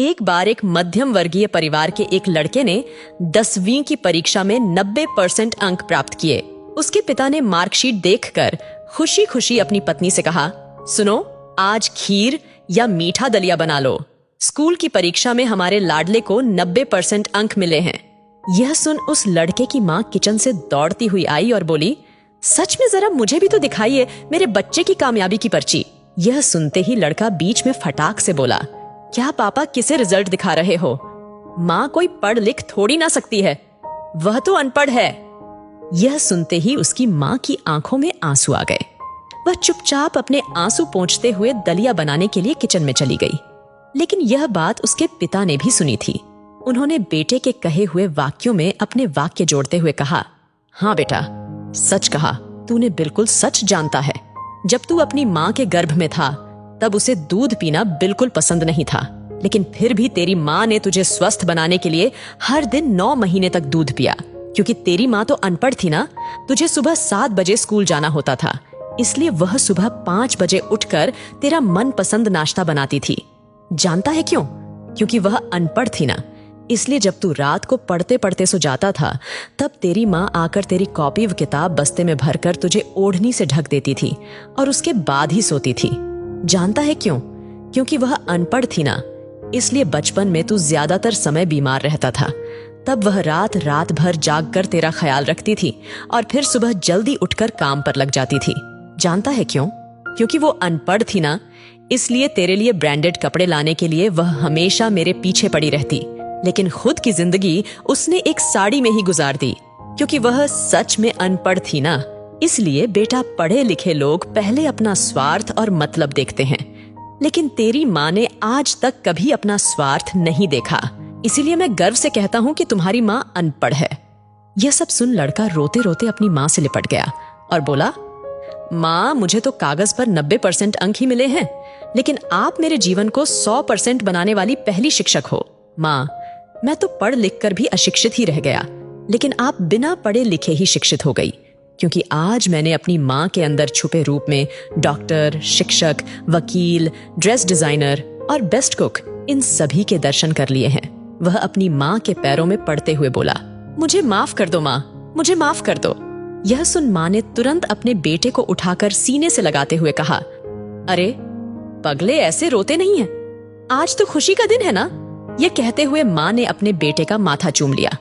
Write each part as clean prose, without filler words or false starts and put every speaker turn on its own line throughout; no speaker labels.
एक बार एक मध्यम वर्गीय परिवार के एक लड़के ने 10वीं की परीक्षा में 90% अंक प्राप्त किए। उसके पिता ने मार्कशीट देखकर खुशी खुशी अपनी पत्नी से कहा, सुनो, आज खीर या मीठा दलिया बना लो। स्कूल की परीक्षा में हमारे लाडले को 90% अंक मिले हैं। यह सुन उस लड़के की माँ किचन से दौड़ती हुई आई और बोली, सच में जरा मुझे भी तो दिखाइए मेरे बच्चे की कामयाबी की पर्ची। यह सुनते ही लड़का बीच में फटाक से बोला, क्या पापा किसे रिजल्ट दिखा रहे हो? माँ कोई पढ़ लिख थोड़ी ना सकती है, वह तो अनपढ़ है। यह सुनते ही उसकी माँ की आंखों में आंसू आ गए। वह चुपचाप अपने आंसू पोंछते हुए दलिया बनाने के लिए किचन में चली गई। लेकिन यह बात उसके पिता ने भी सुनी थी। उन्होंने बेटे के कहे हुए वाक्यों में अपने वाक्य जोड़ते हुए कहा, हाँ बेटा, सच कहा, तूने बिल्कुल सच जानता है। जब तू अपनी माँ के गर्भ में था तब उसे दूध पीना बिल्कुल पसंद नहीं था, लेकिन फिर भी तेरी माँ ने तुझे स्वस्थ बनाने के लिए हर दिन 9 महीने तक दूध पिया। क्योंकि तेरी माँ तो अनपढ़ थी ना, तुझे सुबह 7 बजे स्कूल जाना होता था, इसलिए वह सुबह 5 बजे उठकर तेरा मनपसंद नाश्ता बनाती थी। जानता है क्यों? क्योंकि वह अनपढ़ थी ना, इसलिए जब तू रात को पढ़ते पढ़ते सो जाता था तब तेरी माँ आकर तेरी कॉपी व किताब बस्ते में भरकर तुझे ओढ़नी से ढक देती थी और उसके बाद ही सोती थी। जानता है क्यों? क्योंकि वह अनपढ़ थी ना, इसलिए बचपन में तू ज्यादातर समय बीमार रहता था। तब वह रात रात भर जाग कर तेरा ख्याल रखती थी और फिर सुबह जल्दी उठकर काम पर लग जाती थी। जानता है क्यों? क्योंकि वो अनपढ़ थी ना, इसलिए तेरे लिए ब्रांडेड कपड़े लाने के लिए वह हमेशा मेरे पीछे पड़ी रहती, लेकिन खुद की जिंदगी उसने एक साड़ी में ही गुजार दी। क्योंकि वह सच में अनपढ़ थी ना, इसलिए बेटा, पढ़े लिखे लोग पहले अपना स्वार्थ और मतलब देखते हैं, लेकिन तेरी माँ ने आज तक कभी अपना स्वार्थ नहीं देखा। इसीलिए मैं गर्व से कहता हूँ कि तुम्हारी माँ अनपढ़ है। यह सब सुन लड़का रोते रोते अपनी माँ से लिपट गया और बोला, माँ, मुझे तो कागज पर 90% अंक ही मिले हैं, लेकिन आप मेरे जीवन को 100% बनाने वाली पहली शिक्षक हो। माँ, मैं तो पढ़ लिख कर भी अशिक्षित ही रह गया, लेकिन आप बिना पढ़े लिखे ही शिक्षित हो गई। क्योंकि आज मैंने अपनी माँ के अंदर छुपे रूप में डॉक्टर, शिक्षक, वकील, ड्रेस डिजाइनर और बेस्ट कुक, इन सभी के दर्शन कर लिए हैं। वह अपनी माँ के पैरों में पड़ते हुए बोला, मुझे माफ कर दो माँ, मुझे माफ कर दो। यह सुन माँ ने तुरंत अपने बेटे को उठाकर सीने से लगाते हुए कहा, अरे पगले, ऐसे रोते नहीं है, आज तो खुशी का दिन है ना। यह कहते हुए माँ ने अपने बेटे का माथा चूम लिया।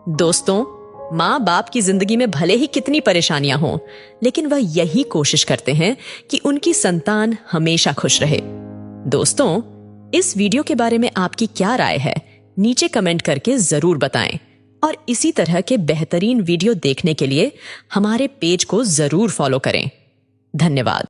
दोस्तों, माँ बाप की जिंदगी में भले ही कितनी परेशानियां हों, लेकिन वह यही कोशिश करते हैं कि उनकी संतान हमेशा खुश रहे। दोस्तों, इस वीडियो के बारे में आपकी क्या राय है? नीचे कमेंट करके जरूर बताएं और इसी तरह के बेहतरीन वीडियो देखने के लिए हमारे पेज को जरूर फॉलो करें। धन्यवाद।